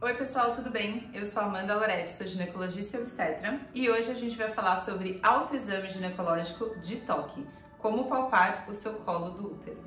Oi pessoal, tudo bem? Eu sou a Amanda Loretti, sou ginecologista e obstetra e hoje a gente vai falar sobre autoexame ginecológico de toque, como palpar o seu colo do útero.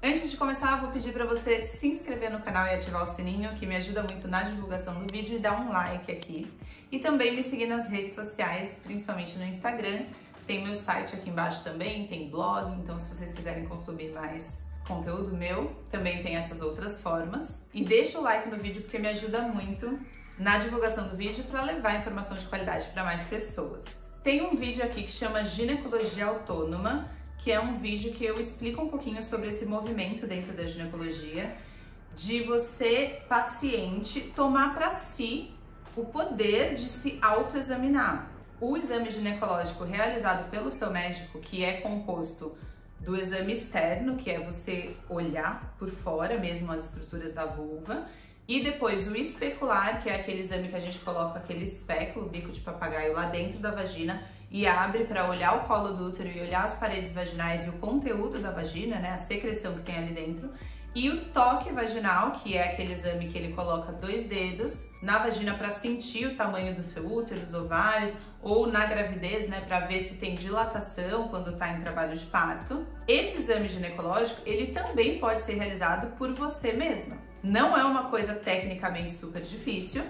Antes de começar, eu vou pedir para você se inscrever no canal e ativar o sininho, que me ajuda muito na divulgação do vídeo, e dar um like aqui. E também me seguir nas redes sociais, principalmente no Instagram. Tem meu site aqui embaixo também, tem blog, então se vocês quiserem consumir mais conteúdo meu, também tem essas outras formas. E deixa o like no vídeo porque me ajuda muito na divulgação do vídeo para levar informação de qualidade para mais pessoas. Tem um vídeo aqui que chama Ginecologia Autônoma, que é um vídeo que eu explico um pouquinho sobre esse movimento dentro da ginecologia, de você, paciente, tomar para si o poder de se autoexaminar. O exame ginecológico realizado pelo seu médico, que é composto do exame externo, que é você olhar por fora mesmo as estruturas da vulva, e depois o especular, que é aquele exame que a gente coloca aquele espéculo, bico de papagaio, lá dentro da vagina e abre para olhar o colo do útero e olhar as paredes vaginais e o conteúdo da vagina, né, a secreção que tem ali dentro. E o toque vaginal, que é aquele exame que ele coloca 2 dedos na vagina para sentir o tamanho do seu útero, os ovários, ou na gravidez, né, para ver se tem dilatação quando está em trabalho de parto. Esse exame ginecológico, ele também pode ser realizado por você mesma. Não é uma coisa tecnicamente super difícil.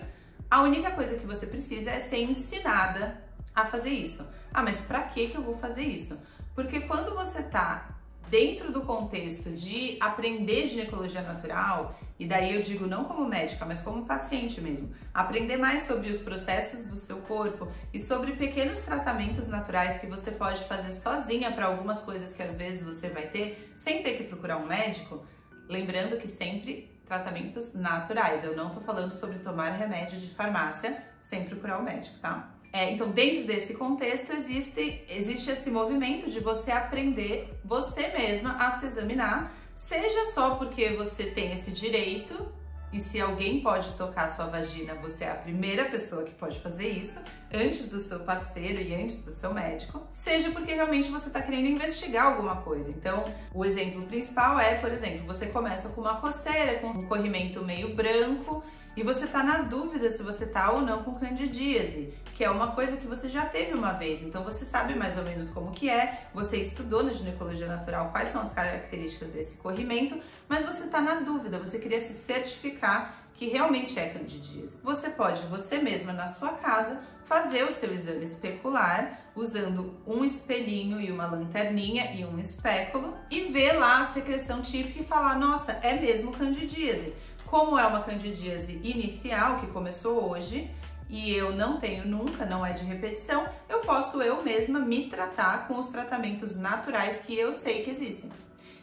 A única coisa que você precisa é ser ensinada a fazer isso. Ah, mas para que eu vou fazer isso? Porque quando você tá dentro do contexto de aprender ginecologia natural, e daí eu digo não como médica, mas como paciente mesmo, aprender mais sobre os processos do seu corpo e sobre pequenos tratamentos naturais que você pode fazer sozinha para algumas coisas que às vezes você vai ter, sem ter que procurar um médico, lembrando que sempre tratamentos naturais, eu não tô falando sobre tomar remédio de farmácia sem procurar um médico, tá? Então, dentro desse contexto, existe esse movimento de você aprender você mesma a se examinar, seja só porque você tem esse direito, e se alguém pode tocar a sua vagina, você é a primeira pessoa que pode fazer isso, antes do seu parceiro e antes do seu médico, seja porque realmente você está querendo investigar alguma coisa. Então, o exemplo principal é, por exemplo, você começa com uma coceira, com um corrimento meio branco, e você tá na dúvida se você tá ou não com candidíase, que é uma coisa que você já teve uma vez, então você sabe mais ou menos como que é, você estudou na ginecologia natural quais são as características desse corrimento, mas você tá na dúvida, você queria se certificar que realmente é candidíase. Você pode, você mesma na sua casa, fazer o seu exame especular usando um espelhinho e uma lanterninha e um espéculo e ver lá a secreção típica e falar, nossa, é mesmo candidíase. Como é uma candidíase inicial, que começou hoje, e eu não tenho nunca, não é de repetição, eu posso eu mesma me tratar com os tratamentos naturais que eu sei que existem.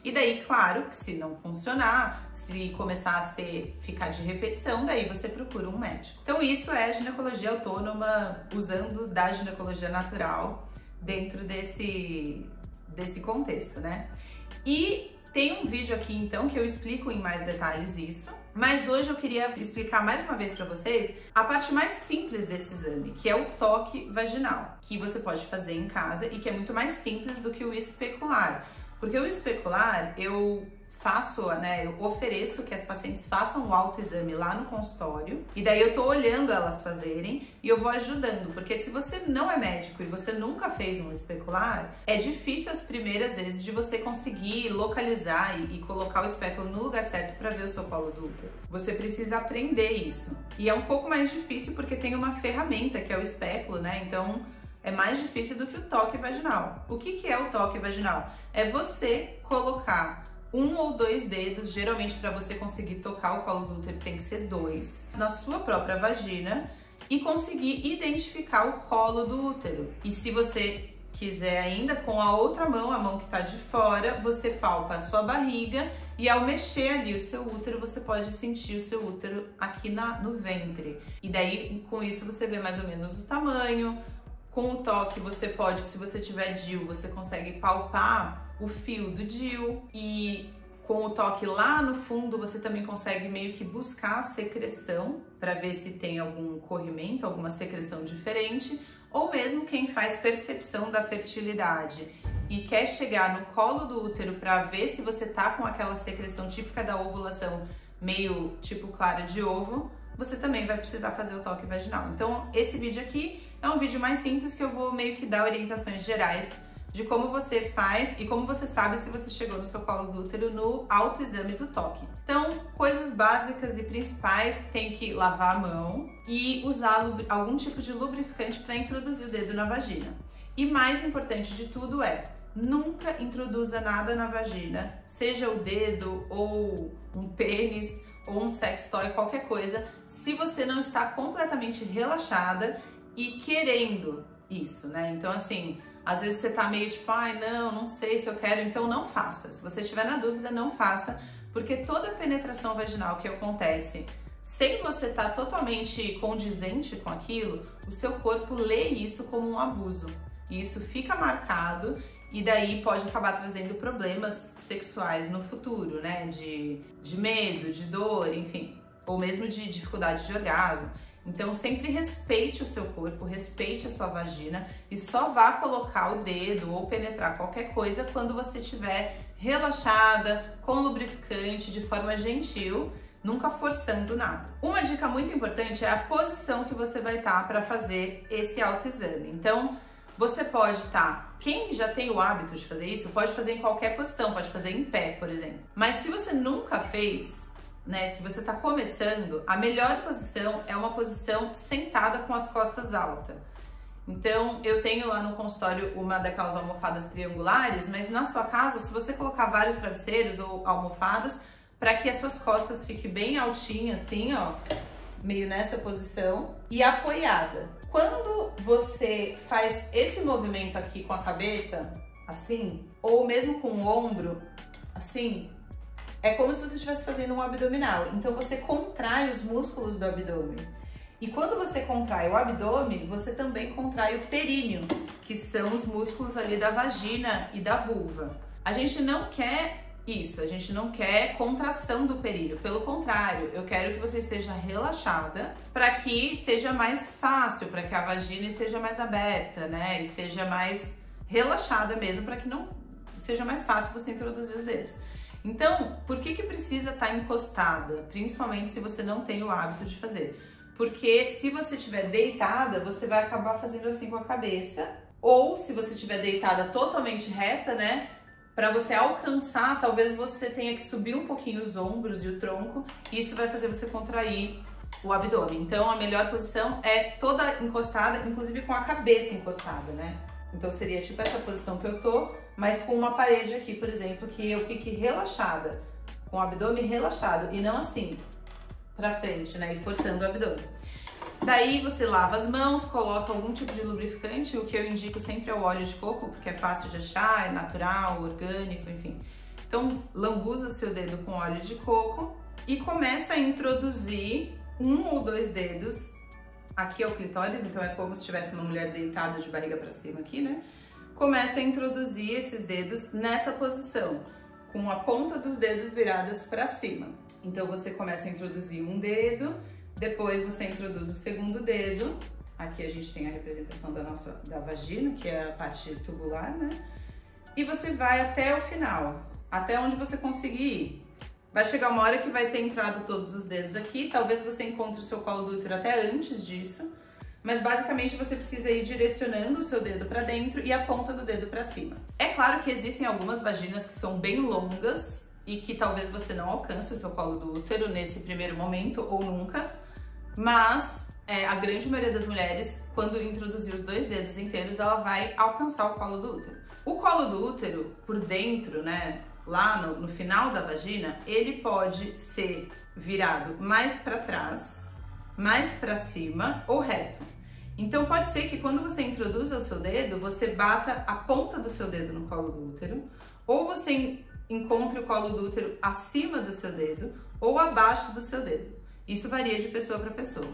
E daí, claro, que se não funcionar, se começar a ficar de repetição, daí você procura um médico. Então isso é ginecologia autônoma, usando da ginecologia natural dentro desse contexto, né? E tem um vídeo aqui, então, que eu explico em mais detalhes isso, mas hoje eu queria explicar mais uma vez para vocês a parte mais simples desse exame, que é o toque vaginal, que você pode fazer em casa e que é muito mais simples do que o especular. Porque o especular, eu ofereço que as pacientes façam o autoexame lá no consultório e daí eu tô olhando elas fazerem e eu vou ajudando, porque se você não é médico e você nunca fez um especular, é difícil as primeiras vezes de você conseguir localizar e colocar o espéculo no lugar certo para ver o seu colo do útero. Você precisa aprender isso. E é um pouco mais difícil porque tem uma ferramenta que é o espéculo, né? Então é mais difícil do que o toque vaginal. O que é o toque vaginal? É você colocar 1 ou 2 dedos, geralmente para você conseguir tocar o colo do útero tem que ser 2, na sua própria vagina e conseguir identificar o colo do útero. E se você quiser ainda, com a outra mão, a mão que está de fora, você palpa a sua barriga e ao mexer ali o seu útero, você pode sentir o seu útero aqui no ventre. E daí, com isso, você vê mais ou menos o tamanho. Com o toque, você pode, se você tiver DIU, você consegue palpar o fio do DIU e com o toque lá no fundo, você também consegue meio que buscar a secreção para ver se tem algum corrimento, alguma secreção diferente, ou mesmo quem faz percepção da fertilidade e quer chegar no colo do útero para ver se você tá com aquela secreção típica da ovulação meio tipo clara de ovo, você também vai precisar fazer o toque vaginal. Então, esse vídeo aqui é um vídeo mais simples que eu vou meio que dar orientações gerais de como você faz e como você sabe se você chegou no seu colo do útero no autoexame do toque. Então, coisas básicas e principais, tem que lavar a mão e usar algum tipo de lubrificante para introduzir o dedo na vagina. E mais importante de tudo é, nunca introduza nada na vagina, seja o dedo ou um pênis ou um sex toy, qualquer coisa, se você não está completamente relaxada e querendo isso, né? Então, assim, às vezes você tá meio tipo, ai, não sei se eu quero, então não faça. Se você estiver na dúvida, não faça, porque toda penetração vaginal que acontece sem você estar totalmente condizente com aquilo, o seu corpo lê isso como um abuso. E isso fica marcado e daí pode acabar trazendo problemas sexuais no futuro, né? De medo, de dor, enfim, ou mesmo de dificuldade de orgasmo. Então sempre respeite o seu corpo, respeite a sua vagina e só vá colocar o dedo ou penetrar qualquer coisa quando você estiver relaxada, com lubrificante, de forma gentil, nunca forçando nada. Uma dica muito importante é a posição que você vai estar para fazer esse autoexame. Então, você pode estar, quem já tem o hábito de fazer isso, pode fazer em qualquer posição, pode fazer em pé, por exemplo. Mas se você nunca fez, né, se você está começando, a melhor posição é uma posição sentada com as costas altas. Então, eu tenho lá no consultório uma daquelas almofadas triangulares, mas na sua casa, se você colocar vários travesseiros ou almofadas, para que as suas costas fiquem bem altinhas, assim, ó, meio nessa posição e apoiada. Quando você faz esse movimento aqui com a cabeça, assim, ou mesmo com o ombro, assim, é como se você estivesse fazendo um abdominal. Então você contrai os músculos do abdômen. E quando você contrai o abdômen, você também contrai o períneo, que são os músculos ali da vagina e da vulva. A gente não quer isso, a gente não quer contração do períneo. Pelo contrário, eu quero que você esteja relaxada para que seja mais fácil, para que a vagina esteja mais aberta, né? Esteja mais relaxada mesmo, para que não seja mais fácil você introduzir os dedos. Então, por que precisa estar encostada? Principalmente se você não tem o hábito de fazer. Porque se você estiver deitada, você vai acabar fazendo assim com a cabeça. Ou se você estiver deitada totalmente reta, né? Para você alcançar, talvez você tenha que subir um pouquinho os ombros e o tronco. E isso vai fazer você contrair o abdômen. Então, a melhor posição é toda encostada, inclusive com a cabeça encostada, né? Então, seria tipo essa posição que eu tô, mas com uma parede aqui, por exemplo, que eu fique relaxada, com o abdômen relaxado e não assim, pra frente, né? E forçando o abdômen. Daí você lava as mãos, coloca algum tipo de lubrificante, o que eu indico sempre é o óleo de coco, porque é fácil de achar, é natural, orgânico, enfim. Então, lambuza seu dedo com óleo de coco e começa a introduzir 1 ou 2 dedos. Aqui é o clitóris, então é como se tivesse uma mulher deitada de barriga pra cima aqui, né? Começa a introduzir esses dedos nessa posição, com a ponta dos dedos viradas para cima. Então você começa a introduzir um dedo, depois você introduz o segundo dedo. Aqui a gente tem a representação da vagina, que é a parte tubular, né? E você vai até o final, até onde você conseguir ir. Vai chegar uma hora que vai ter entrado todos os dedos aqui, talvez você encontre o seu colo do útero até antes disso, mas basicamente você precisa ir direcionando o seu dedo para dentro e a ponta do dedo para cima. É claro que existem algumas vaginas que são bem longas e que talvez você não alcance o seu colo do útero nesse primeiro momento ou nunca, mas a grande maioria das mulheres, quando introduzir os 2 dedos inteiros, ela vai alcançar o colo do útero. O colo do útero, por dentro, né, lá no final da vagina, ele pode ser virado mais para trás, mais para cima ou reto. Então pode ser que quando você introduza o seu dedo, você bata a ponta do seu dedo no colo do útero, ou você encontre o colo do útero acima do seu dedo ou abaixo do seu dedo. Isso varia de pessoa para pessoa.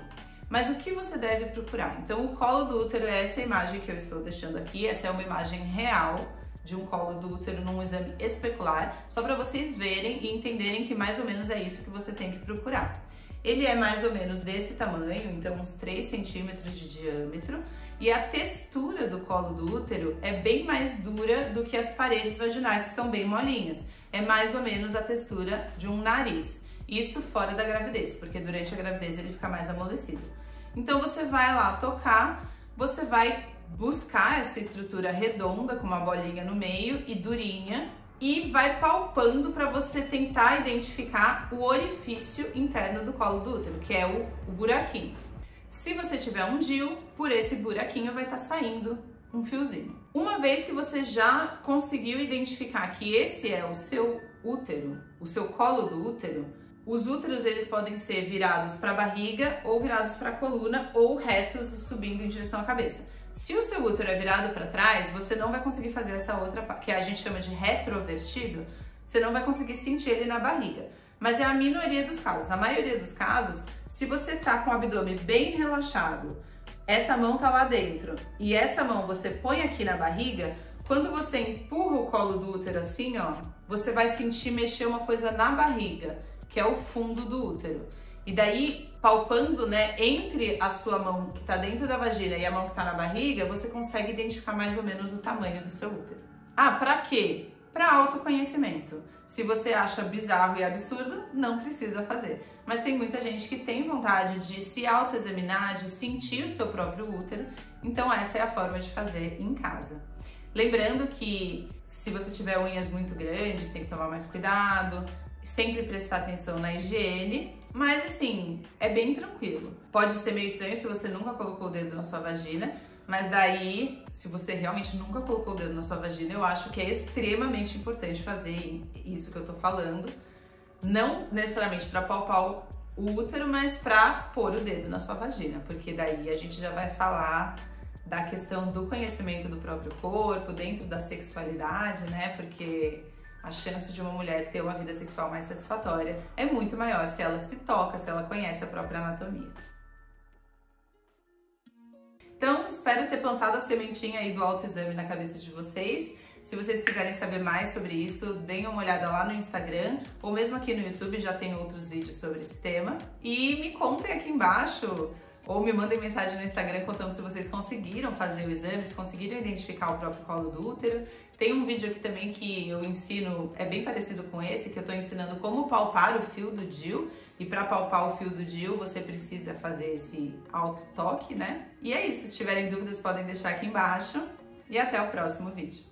Mas o que você deve procurar? Então o colo do útero é essa imagem que eu estou deixando aqui, essa é uma imagem real de um colo do útero num exame especular, só para vocês verem e entenderem que mais ou menos é isso que você tem que procurar. Ele é mais ou menos desse tamanho, então uns 3 centímetros de diâmetro, e a textura do colo do útero é bem mais dura do que as paredes vaginais, que são bem molinhas. É mais ou menos a textura de um nariz. Isso fora da gravidez, porque durante a gravidez ele fica mais amolecido. Então você vai lá tocar, você vai buscar essa estrutura redonda com uma bolinha no meio e durinha e vai palpando para você tentar identificar o orifício interno do colo do útero, que é o buraquinho. Se você tiver um DIU, por esse buraquinho vai estar saindo um fiozinho. Uma vez que você já conseguiu identificar que esse é o seu útero, o seu colo do útero, os úteros eles podem ser virados para a barriga ou virados para a coluna ou retos e subindo em direção à cabeça. Se o seu útero é virado para trás, você não vai conseguir fazer essa outra, que a gente chama de retrovertido, você não vai conseguir sentir ele na barriga. Mas é a minoria dos casos. A maioria dos casos, se você tá com o abdômen bem relaxado, essa mão tá lá dentro e essa mão você põe aqui na barriga, quando você empurra o colo do útero assim, ó, você vai sentir mexer uma coisa na barriga, que é o fundo do útero. E daí, palpando, né, entre a sua mão que tá dentro da vagina e a mão que tá na barriga, você consegue identificar mais ou menos o tamanho do seu útero. Ah, pra quê? Para autoconhecimento. Se você acha bizarro e absurdo, não precisa fazer. Mas tem muita gente que tem vontade de se autoexaminar, de sentir o seu próprio útero, então essa é a forma de fazer em casa. Lembrando que se você tiver unhas muito grandes, tem que tomar mais cuidado, sempre prestar atenção na higiene, mas assim, é bem tranquilo. Pode ser meio estranho se você nunca colocou o dedo na sua vagina, mas daí, se você realmente nunca colocou o dedo na sua vagina, eu acho que é extremamente importante fazer isso que eu tô falando. Não necessariamente para palpar o útero, mas para pôr o dedo na sua vagina, porque daí a gente já vai falar da questão do conhecimento do próprio corpo, dentro da sexualidade, né? Porque a chance de uma mulher ter uma vida sexual mais satisfatória é muito maior se ela se toca, se ela conhece a própria anatomia. Então, espero ter plantado a sementinha aí do autoexame na cabeça de vocês. Se vocês quiserem saber mais sobre isso, deem uma olhada lá no Instagram, ou mesmo aqui no YouTube já tem outros vídeos sobre esse tema. E me contem aqui embaixo, ou me mandem mensagem no Instagram contando se vocês conseguiram fazer o exame, se conseguiram identificar o próprio colo do útero. Tem um vídeo aqui também que eu ensino, é bem parecido com esse, que eu tô ensinando como palpar o fio do DIU. E para palpar o fio do DIU, você precisa fazer esse auto-toque, né? E é isso, se tiverem dúvidas podem deixar aqui embaixo. E até o próximo vídeo.